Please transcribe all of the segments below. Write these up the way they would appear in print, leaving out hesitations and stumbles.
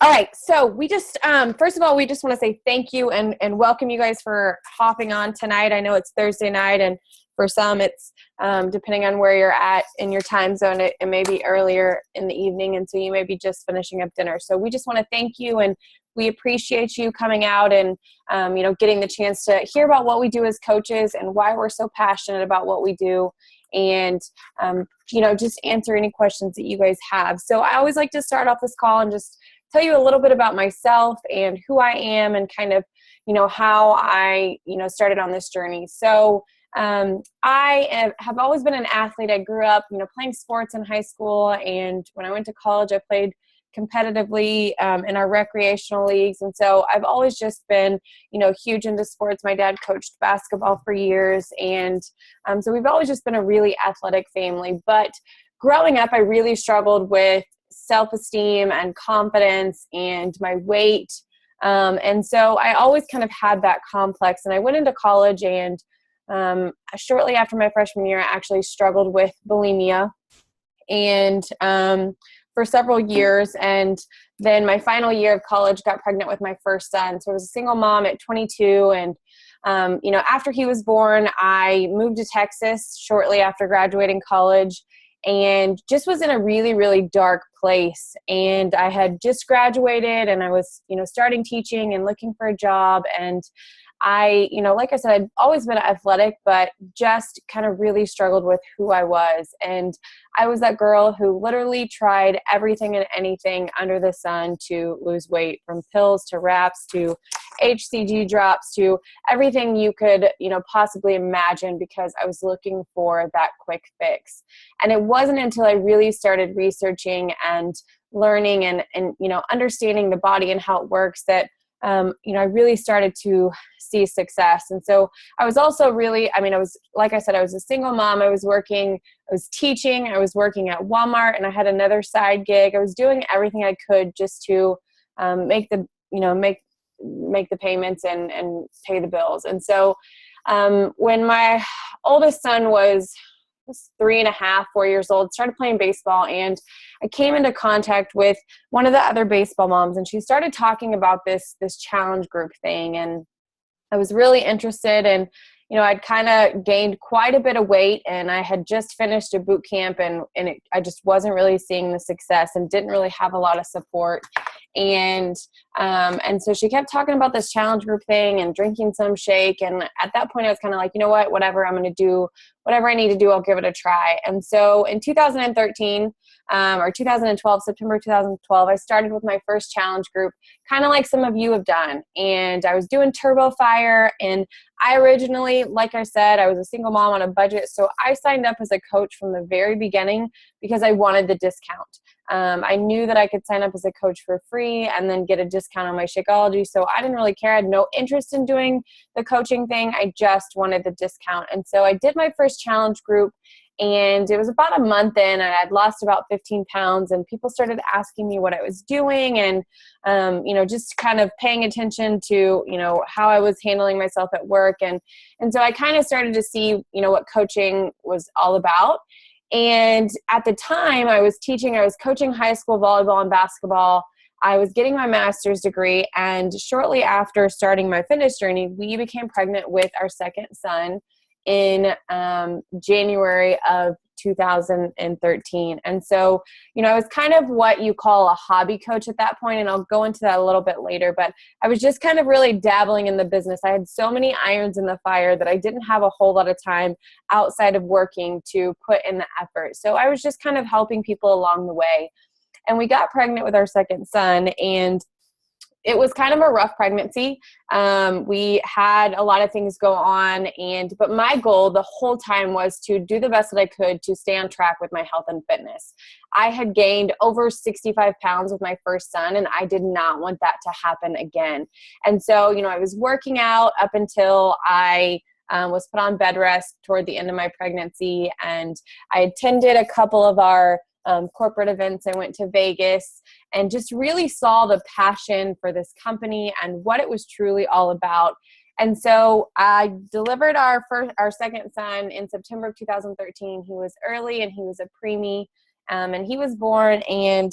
All right. So we just, first of all, we just want to say thank you and welcome you guys for hopping on tonight. I know it's Thursday night, and for some it's, depending on where you're at in your time zone, it may be earlier in the evening. And so you may be just finishing up dinner. So we just want to thank you, and we appreciate you coming out and, getting the chance to hear about what we do as coaches and why we're so passionate about what we do. And, just answer any questions that you guys have. So I always like to start off this call and just tell you a little bit about myself and who I am and kind of, how I, started on this journey. So have always been an athlete. I grew up, playing sports in high school. And when I went to college, I played competitively in our recreational leagues. And so I've always just been, huge into sports. My dad coached basketball for years. And so we've always just been a really athletic family. But growing up, I really struggled with self-esteem and confidence and my weight. And so I always kind of had that complex. And I went into college, and shortly after my freshman year, I actually struggled with bulimia and for several years. And then my final year of college, got pregnant with my first son. So I was a single mom at 22. And after he was born, I moved to Texas shortly after graduating college, and just was in a really, really dark place. And I had just graduated, and I was, starting teaching and looking for a job. And I, like I said, I'd always been athletic, but just kind of really struggled with who I was. And I was that girl who literally tried everything and anything under the sun to lose weight, from pills to wraps to HCG drops to everything you could, possibly imagine, because I was looking for that quick fix. And it wasn't until I really started researching and learning and understanding the body and how it works that I really started to see success. And so I was also really, like I said, I was a single mom. I was teaching, I was working at Walmart, and I had another side gig. I was doing everything I could just to make the payments and pay the bills. And so when my oldest son was 3.5, 4 years old, started playing baseball, and I came into contact with one of the other baseball moms, and she started talking about this challenge group thing. And I was really interested, and I'd kind of gained quite a bit of weight, and I had just finished a boot camp, and I just wasn't really seeing the success and didn't really have a lot of support. And so she kept talking about this challenge group thing and drinking some shake. And at that point I was kind of like, you know what, whatever, I'm going to do whatever I need to do. I'll give it a try. And so in 2013, or 2012, September 2012, I started with my first challenge group, kind of like some of you have done. And I was doing Turbo Fire. And I originally, like I said, I was a single mom on a budget. So I signed up as a coach from the very beginning because I wanted the discount. I knew that I could sign up as a coach for free and then get a discount on my Shakeology. So I didn't really care. I had no interest in doing the coaching thing. I just wanted the discount. And so I did my first challenge group, and it was about a month in, and I'd lost about 15 pounds, and people started asking me what I was doing, and, just kind of paying attention to, how I was handling myself at work. And so I kind of started to see, what coaching was all about. And at the time I was coaching high school volleyball and basketball. I was getting my master's degree. And shortly after starting my fitness journey, we became pregnant with our second son in January of 2013. And so, I was kind of what you call a hobby coach at that point, and I'll go into that a little bit later, but I was just kind of really dabbling in the business. I had so many irons in the fire that I didn't have a whole lot of time outside of working to put in the effort. So I was just kind of helping people along the way. And we got pregnant with our second son, and it was kind of a rough pregnancy. We had a lot of things go on, but my goal the whole time was to do the best that I could to stay on track with my health and fitness. I had gained over 65 pounds with my first son, and I did not want that to happen again. And so, I was working out up until I was put on bed rest toward the end of my pregnancy, and I attended a couple of our corporate events. I went to Vegas and just really saw the passion for this company and what it was truly all about. And so I delivered our second son in September of 2013. He was early, and he was a preemie, and he was born. And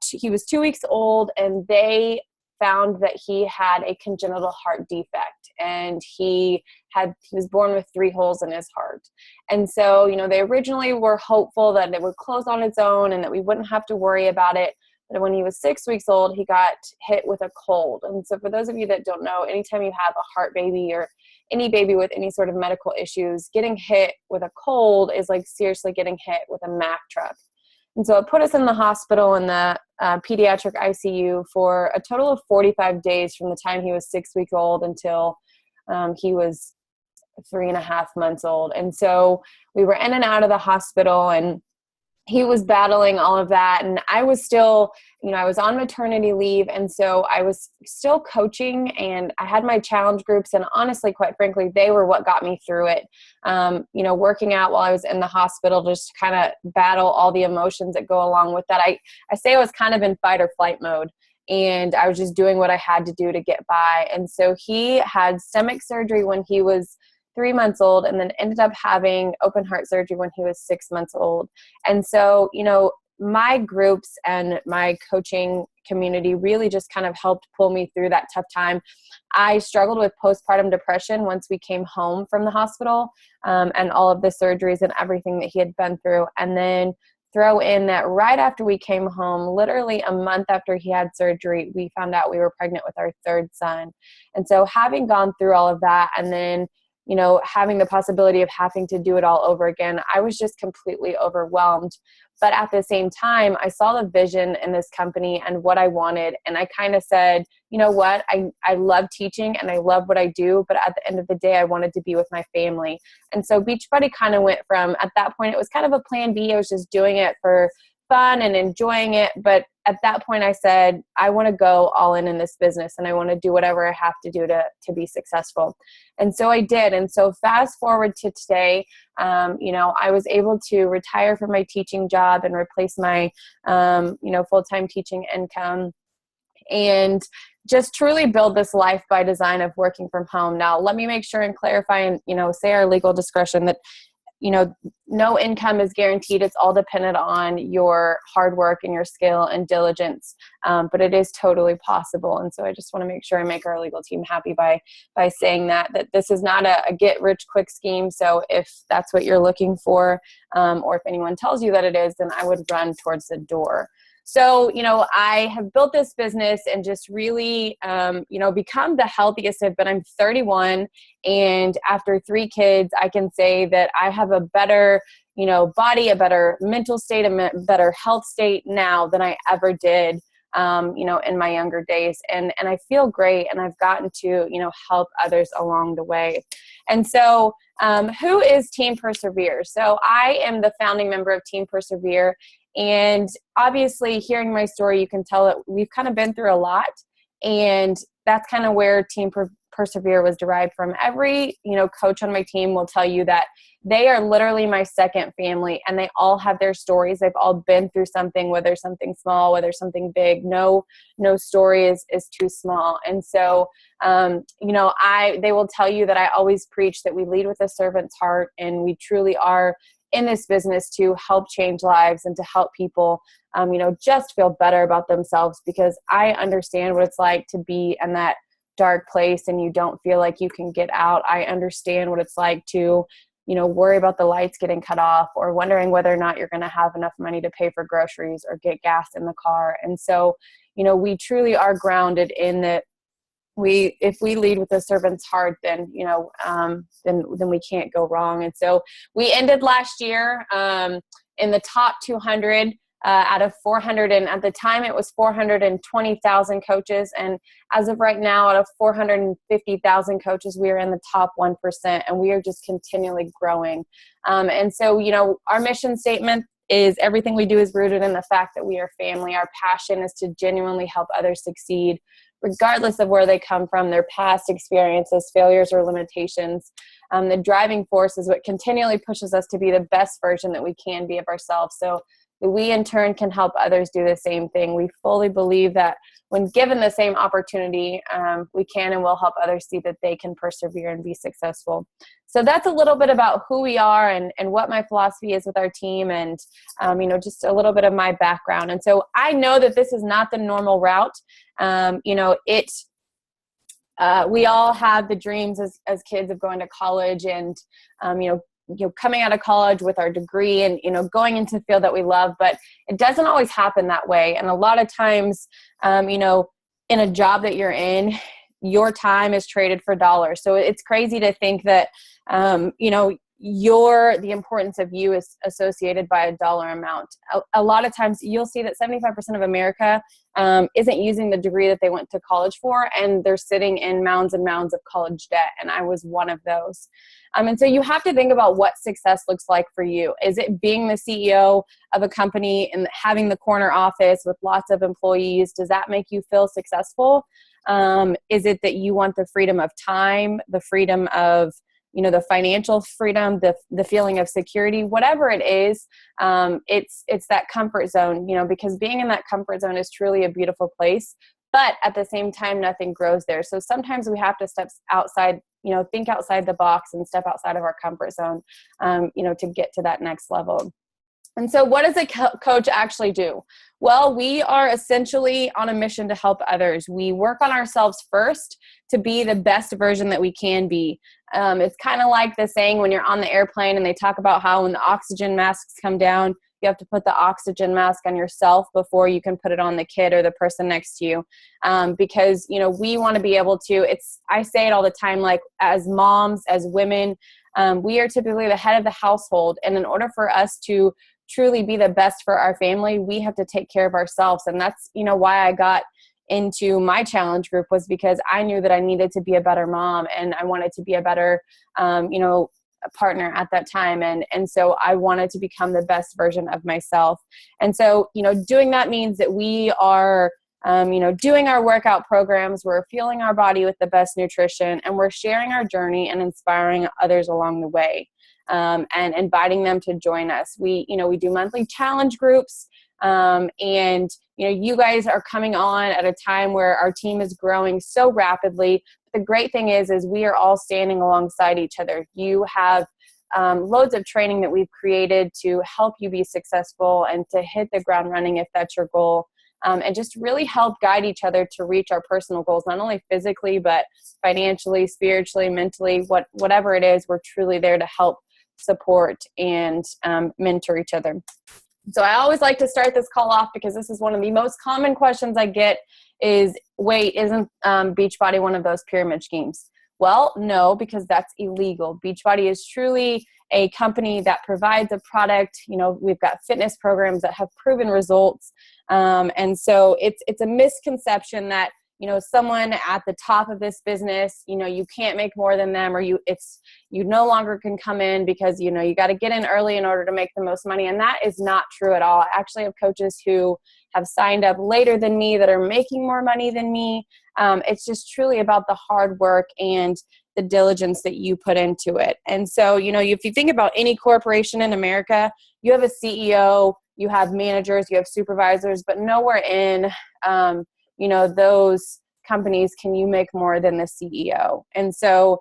he was 2 weeks old, and they found that he had a congenital heart defect, and he was born with 3 holes in his heart. And so, they originally were hopeful that it would close on its own and that we wouldn't have to worry about it. But when he was 6 weeks old, he got hit with a cold. And so for those of you that don't know, anytime you have a heart baby or any baby with any sort of medical issues, getting hit with a cold is like seriously getting hit with a Mack truck. And so it put us in the hospital in the pediatric ICU for a total of 45 days from the time he was 6 weeks old until he was 3.5 months old. And so we were in and out of the hospital, and he was battling all of that. And I was still, I was on maternity leave. And so I was still coaching, and I had my challenge groups. And honestly, quite frankly, they were what got me through it. Working out while I was in the hospital, just to kind of battle all the emotions that go along with that. I say I was kind of in fight or flight mode, and I was just doing what I had to do to get by. And so he had stomach surgery when he was 3 months old, and then ended up having open heart surgery when he was 6 months old. And so, my groups and my coaching community really just kind of helped pull me through that tough time. I struggled with postpartum depression once we came home from the hospital, and all of the surgeries and everything that he had been through. And then throw in that right after we came home, literally a month after he had surgery, we found out we were pregnant with our 3rd son. And so having gone through all of that, and then having the possibility of having to do it all over again, I was just completely overwhelmed. But at the same time, I saw the vision in this company and what I wanted. And I kind of said, you know what, I love teaching and I love what I do, but at the end of the day, I wanted to be with my family. And so Beachbody kind of went from, at that point, it was kind of a plan B. I was just doing it for fun and enjoying it. But at that point I said, I want to go all in this business, and I want to do whatever I have to do to be successful. And so I did. And so fast forward to today, I was able to retire from my teaching job and replace my, full-time teaching income, and just truly build this life by design of working from home. Now, let me make sure and clarify and, say our legal discretion that no income is guaranteed. It's all dependent on your hard work and your skill and diligence. But it is totally possible. And so I just want to make sure I make our legal team happy by saying that this is not a get rich quick scheme. So if that's what you're looking for, or if anyone tells you that it is, then I would run towards the door. So, I have built this business and just really, become the healthiest I've been. I'm 31, and after 3 kids, I can say that I have a better, body, a better mental state, a better health state now than I ever did, in my younger days. And I feel great, and I've gotten to, help others along the way. And so, who is Team Persevere? So I am the founding member of Team Persevere. And obviously, hearing my story, you can tell that we've kind of been through a lot. And that's kind of where Team Persevere was derived from. Every, coach on my team will tell you that they are literally my second family, and they all have their stories. They've all been through something, whether something small, whether something big. No story is too small. And so, they will tell you that I always preach that we lead with a servant's heart, and we truly are in this business to help change lives and to help people, just feel better about themselves, because I understand what it's like to be in that dark place and you don't feel like you can get out. I understand what it's like to, worry about the lights getting cut off, or wondering whether or not you're going to have enough money to pay for groceries or get gas in the car. And so, we truly are grounded in that. If we lead with a servant's heart, then, then we can't go wrong. And so we ended last year in the top 200 out of 400. And at the time it was 420,000 coaches. And as of right now, out of 450,000 coaches, we are in the top 1%, and we are just continually growing. And so, our mission statement is everything we do is rooted in the fact that we are family. Our passion is to genuinely help others succeed, regardless of where they come from, their past experiences, failures, or limitations. The driving force is what continually pushes us to be the best version that we can be of ourselves. So we in turn can help others do the same thing. We fully believe that when given the same opportunity, we can and will help others see that they can persevere and be successful. So that's a little bit about who we are and what my philosophy is with our team, and just a little bit of my background. And so I know that this is not the normal route. We all have the dreams as kids of going to college and coming out of college with our degree and going into the field that we love, but it doesn't always happen that way. And a lot of times in a job that you're in, your time is traded for dollars. So it's crazy to think that the importance of you is associated by a dollar amount. A lot of times you'll see that 75% of America isn't using the degree that they went to college for, and they're sitting in mounds and mounds of college debt. And I was one of those. And so you have to think about what success looks like for you. Is it being the CEO of a company and having the corner office with lots of employees? Does that make you feel successful? Is it that you want the freedom of time, the freedom of the financial freedom, the feeling of security, whatever it is, it's that comfort zone, because being in that comfort zone is truly a beautiful place, but at the same time, nothing grows there. So sometimes we have to step outside, think outside the box and step outside of our comfort zone, to get to that next level. And so what does a coach actually do? Well, we are essentially on a mission to help others. We work on ourselves first to be the best version that we can be. It's kind of like the saying when you're on the airplane and they talk about how when the oxygen masks come down, you have to put the oxygen mask on yourself before you can put it on the kid or the person next to you. Because, we want to be able to, I say it all the time, like as moms, as women, we are typically the head of the household. And in order for us to truly be the best for our family, we have to take care of ourselves. And that's, why I got into my challenge group, was because I knew that I needed to be a better mom, and I wanted to be a better, a partner at that time. And so I wanted to become the best version of myself. And so, doing that means that we are, doing our workout programs, we're fueling our body with the best nutrition, and we're sharing our journey and inspiring others along the way. And inviting them to join us. We do monthly challenge groups, and you guys are coming on at a time where our team is growing so rapidly. The great thing is we are all standing alongside each other. You have loads of training that we've created to help you be successful and to hit the ground running if that's your goal. And just really help guide each other to reach our personal goals, not only physically, but financially, spiritually, mentally, whatever it is, we're truly there to help support and mentor each other. So I always like to start this call off, because this is one of the most common questions I get is, wait, isn't Beachbody one of those pyramid schemes? Well, no, because that's illegal. Beachbody is truly a company that provides a product. We've got fitness programs that have proven results. And so it's a misconception that someone at the top of this business, you can't make more than them, or you no longer can come in because, you got to get in early in order to make the most money. And that is not true at all. I actually have coaches who have signed up later than me that are making more money than me. It's just truly about the hard work and the diligence that you put into it. And so, if you think about any corporation in America, you have a CEO, you have managers, you have supervisors, but nowhere in, those companies can you make more than the CEO. And so,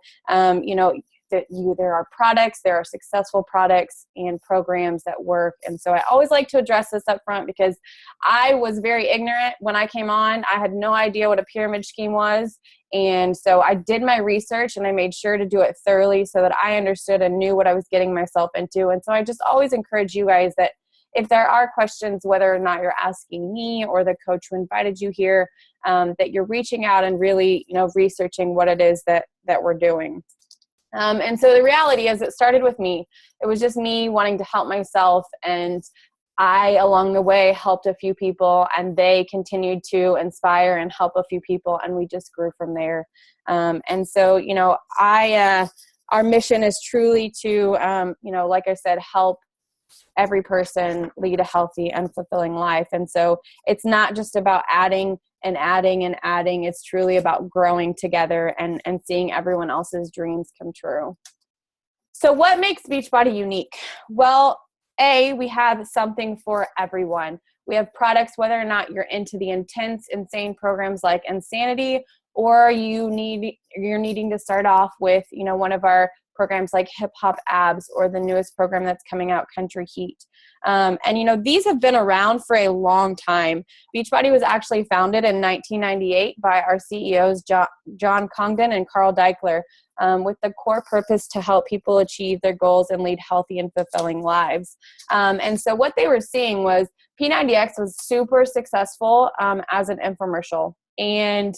there are products, there are successful products and programs that work. And so I always like to address this up front, because I was very ignorant when I came on. I had no idea what a pyramid scheme was. And so I did my research and I made sure to do it thoroughly so that I understood and knew what I was getting myself into. And so I just always encourage you guys that if there are questions, whether or not you're asking me or the coach who invited you here, that you're reaching out and really, researching what it is that we're doing. And so the reality is it started with me. It was just me wanting to help myself. And I, along the way, helped a few people, and they continued to inspire and help a few people. And we just grew from there. And so, our mission is truly to, like I said, help every person lead a healthy and fulfilling life. And so it's not just about adding and adding and adding. It's truly about growing together and seeing everyone else's dreams come true. So what makes Beachbody unique? Well, we have something for everyone. We have products, whether or not you're into the intense, insane programs like Insanity, or you're needing to start off with, one of our programs like Hip Hop Abs, or the newest program that's coming out, Country Heat. These have been around for a long time. Beachbody was actually founded in 1998 by our CEOs, John Congdon and Carl Deichler, with the core purpose to help people achieve their goals and lead healthy and fulfilling lives. And so what they were seeing was P90X was super successful as an infomercial. And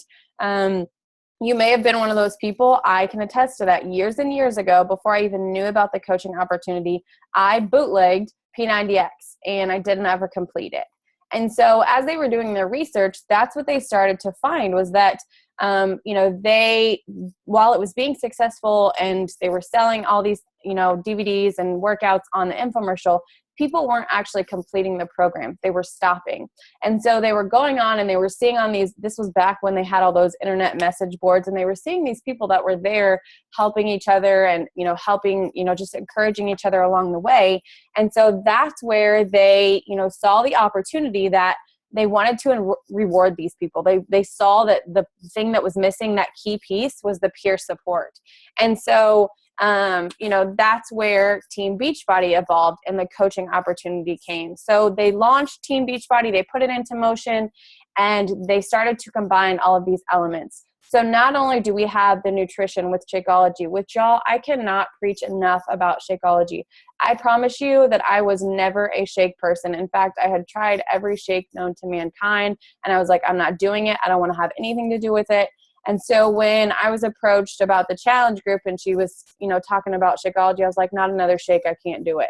you may have been one of those people. I can attest to that. Years and years ago, before I even knew about the coaching opportunity, I bootlegged P90X and I didn't ever complete it. And so as they were doing their research, that's what they started to find was that, while it was being successful and they were selling all these, DVDs and workouts on the infomercial, people weren't actually completing the program. They were stopping. And so they were going on and they were seeing on this was back when they had all those internet message boards, and they were seeing these people that were there helping each other and, helping, just encouraging each other along the way. And so that's where they, saw the opportunity that they wanted to reward these people. They saw that the thing that was missing, that key piece, was the peer support. And so that's where Team Beachbody evolved and the coaching opportunity came. So they launched Team Beachbody, they put it into motion, and they started to combine all of these elements. So not only do we have the nutrition with Shakeology, which y'all, I cannot preach enough about Shakeology. I promise you that I was never a shake person. In fact, I had tried every shake known to mankind, and I was like, I'm not doing it. I don't want to have anything to do with it. And so when I was approached about the challenge group and she was, talking about Shakeology, I was like, not another shake. I can't do it.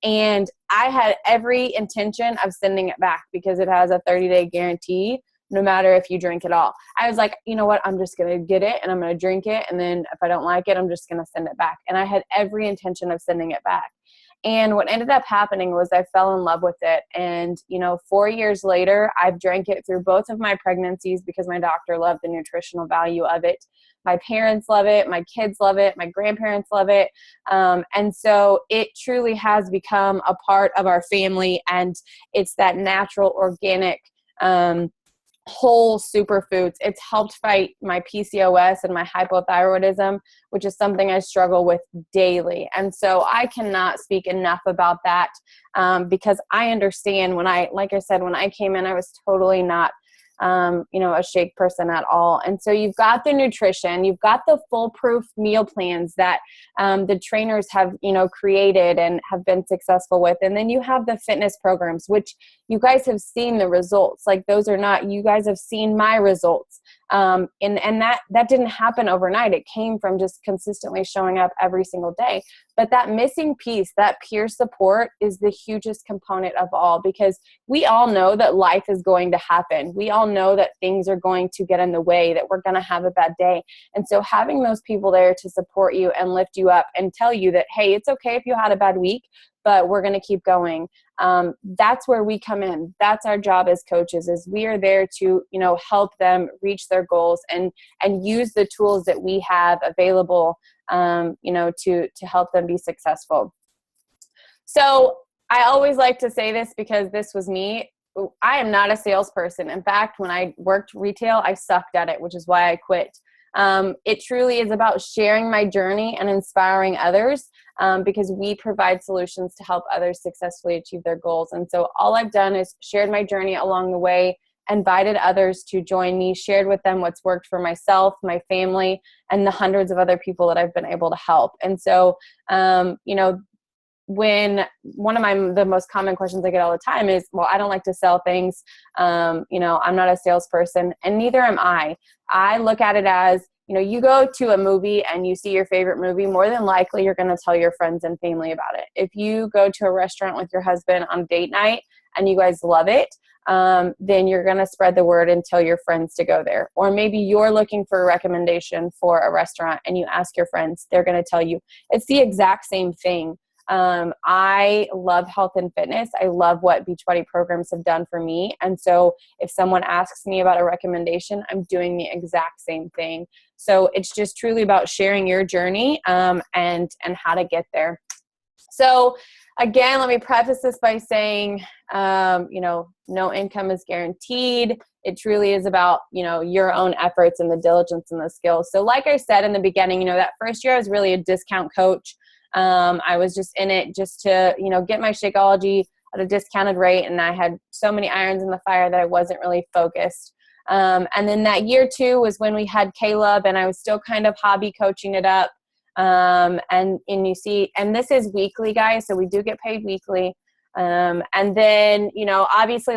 And I had every intention of sending it back because it has a 30-day guarantee, no matter if you drink it all. I was like, you know what? I'm just going to get it and I'm going to drink it. And then if I don't like it, I'm just going to send it back. And I had every intention of sending it back. And what ended up happening was I fell in love with it. And, 4 years later, I've drank it through both of my pregnancies because my doctor loved the nutritional value of it. My parents love it. My kids love it. My grandparents love it. And so it truly has become a part of our family. And it's that natural, organic, whole superfoods. It's helped fight my PCOS and my hypothyroidism, which is something I struggle with daily. And so I cannot speak enough about that because I understand like I said, when I came in, I was totally not a shake person at all. And so you've got the nutrition, you've got the foolproof meal plans that the trainers have, created and have been successful with. And then you have the fitness programs, which you guys have seen the results. Like you guys have seen my results. And that didn't happen overnight. It came from just consistently showing up every single day. But that missing piece, that peer support, is the hugest component of all, because we all know that life is going to happen. We all know that things are going to get in the way, that we're going to have a bad day. And so having those people there to support you and lift you up and tell you that, hey, it's okay if you had a bad week, but we're going to keep going. That's where we come in. That's our job as coaches, is we are there to, help them reach their goals and use the tools that we have available, to help them be successful. So I always like to say this because this was me. I am not a salesperson. In fact, when I worked retail, I sucked at it, which is why I quit. It truly is about sharing my journey and inspiring others, because we provide solutions to help others successfully achieve their goals. And so all I've done is shared my journey along the way, invited others to join me, shared with them what's worked for myself, my family, and the hundreds of other people that I've been able to help. And so, when one of the most common questions I get all the time is, well, I don't like to sell things. I'm not a salesperson, and neither am I. I look at it as, you go to a movie and you see your favorite movie, more than likely you're going to tell your friends and family about it. If you go to a restaurant with your husband on date night and you guys love it, then you're going to spread the word and tell your friends to go there. Or maybe you're looking for a recommendation for a restaurant and you ask your friends, they're going to tell you. It's the exact same thing. I love health and fitness. I love what Beachbody programs have done for me. And so if someone asks me about a recommendation, I'm doing the exact same thing. So it's just truly about sharing your journey, and how to get there. So again, let me preface this by saying, no income is guaranteed. It truly is about, your own efforts and the diligence and the skills. So like I said in the beginning, that first year I was really a discount coach. I was just in it just to, get my Shakeology at a discounted rate. And I had so many irons in the fire that I wasn't really focused. And then that year 2 was when we had Caleb, and I was still kind of hobby coaching it up. And you see, and this is weekly, guys, so we do get paid weekly. And then, obviously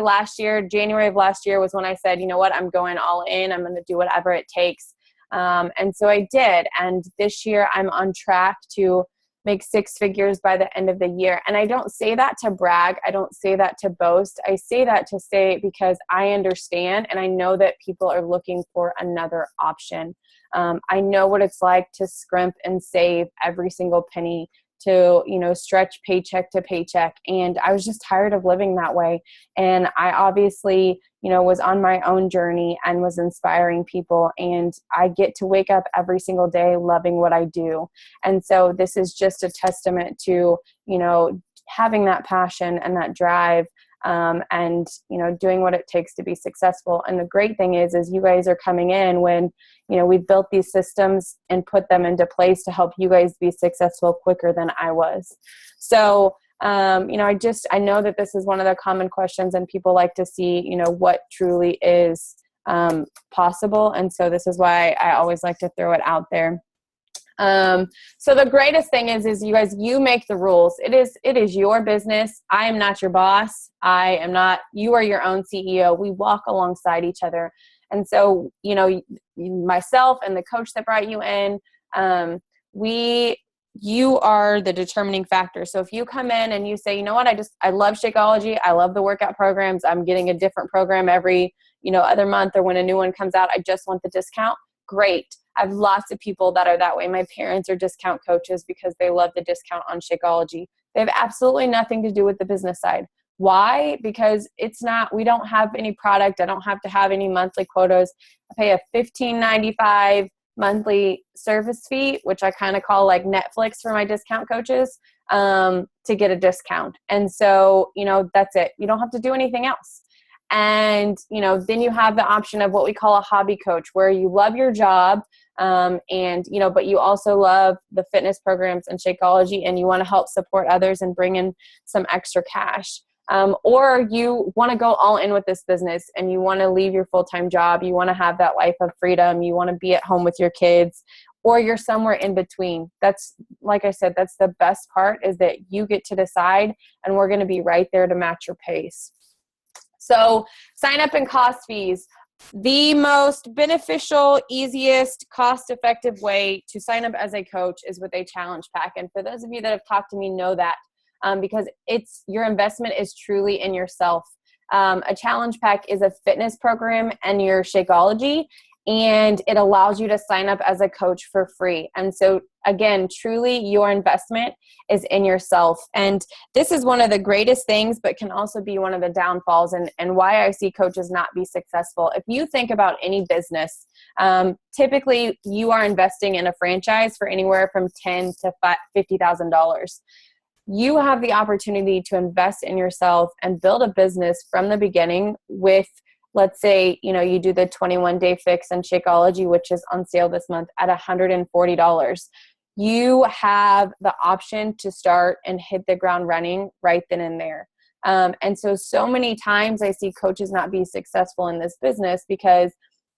January of last year was when I said, you know what, I'm going all in. I'm going to do whatever it takes. And so I did. And this year I'm on track to make 6 figures by the end of the year. And I don't say that to brag. I don't say that to boast. I say that to say because I understand and I know that people are looking for another option. I know what it's like to scrimp and save every single penny, to, stretch paycheck to paycheck. And I was just tired of living that way. And I obviously, was on my own journey and was inspiring people. And I get to wake up every single day loving what I do. And so this is just a testament to, having that passion and that drive, and, doing what it takes to be successful. And the great thing is you guys are coming in when, we've built these systems and put them into place to help you guys be successful quicker than I was. So, I know that this is one of the common questions, and people like to see, what truly is possible. And so this is why I always like to throw it out there. So the greatest thing is you guys, you make the rules. It is your business. I am not your boss. You are your own CEO. We walk alongside each other. And so, myself and the coach that brought you in, you are the determining factor. So if you come in and you say, you know what, I love Shakeology. I love the workout programs. I'm getting a different program every, other month, or when a new one comes out, I just want the discount. Great. I have lots of people that are that way. My parents are discount coaches because they love the discount on Shakeology. They have absolutely nothing to do with the business side. Why? Because we don't have any product. I don't have to have any monthly quotas. I pay a $15.95 monthly service fee, which I kind of call like Netflix for my discount coaches, to get a discount. And so, that's it. You don't have to do anything else. And, then you have the option of what we call a hobby coach, where you love your job, but you also love the fitness programs and Shakeology, and you want to help support others and bring in some extra cash. Or you want to go all in with this business and you want to leave your full-time job. You want to have that life of freedom. You want to be at home with your kids, or you're somewhere in between. That's, like I said, that's the best part, is that you get to decide, and we're going to be right there to match your pace. So sign up and cost fees. The most beneficial, easiest, cost-effective way to sign up as a coach is with a challenge pack. And for those of you that have talked to me know that, because your investment is truly in yourself. A challenge pack is a fitness program and your Shakeology, and it allows you to sign up as a coach for free. And so again, truly your investment is in yourself. And this is one of the greatest things, but can also be one of the downfalls, and why I see coaches not be successful. If you think about any business, typically you are investing in a franchise for anywhere from $10,000 to $50,000. You have the opportunity to invest in yourself and build a business from the beginning with, let's say, you do the 21-day fix and Shakeology, which is on sale this month at $140. You have the option to start and hit the ground running right then and there. And so many times I see coaches not be successful in this business because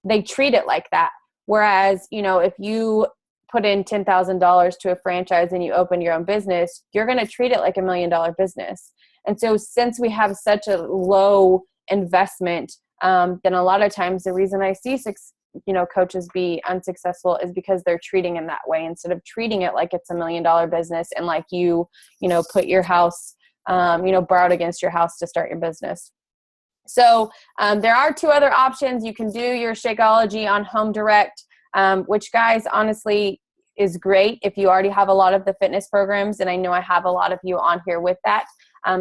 they treat it like that. Whereas, if you put in $10,000 to a franchise and you open your own business, you're going to treat it like $1 million business. And so since we have such a low investment, then a lot of times the reason I see coaches be unsuccessful is because they're treating it that way, instead of treating it like it's $1 million business and like put your house, borrowed against your house to start your business. So there are 2 other options. You can do your Shakeology on Home Direct, which, guys, honestly is great if you already have a lot of the fitness programs. And I know I have a lot of you on here with that.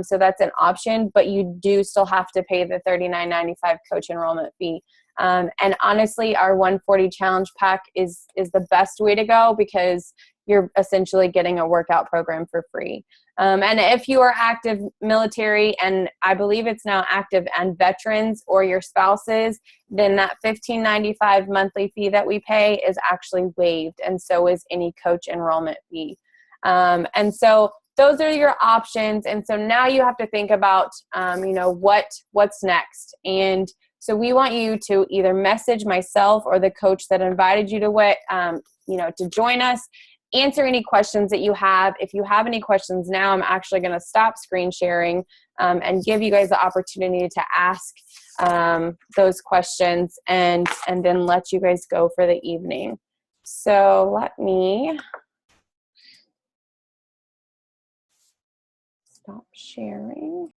So that's an option, but you do still have to pay the $39.95 coach enrollment fee. And honestly, our 140 challenge pack is the best way to go, because you're essentially getting a workout program for free. And if you are active military, and I believe it's now active and veterans or your spouses, then that $15.95 monthly fee that we pay is actually waived, and so is any coach enrollment fee. And so those are your options. And so now you have to think about, what's next. And so we want you to either message myself or the coach that invited you to join us. Answer any questions that you have. If you have any questions now, I'm actually going to stop screen sharing and give you guys the opportunity to ask those questions and then let you guys go for the evening. So let me stop sharing.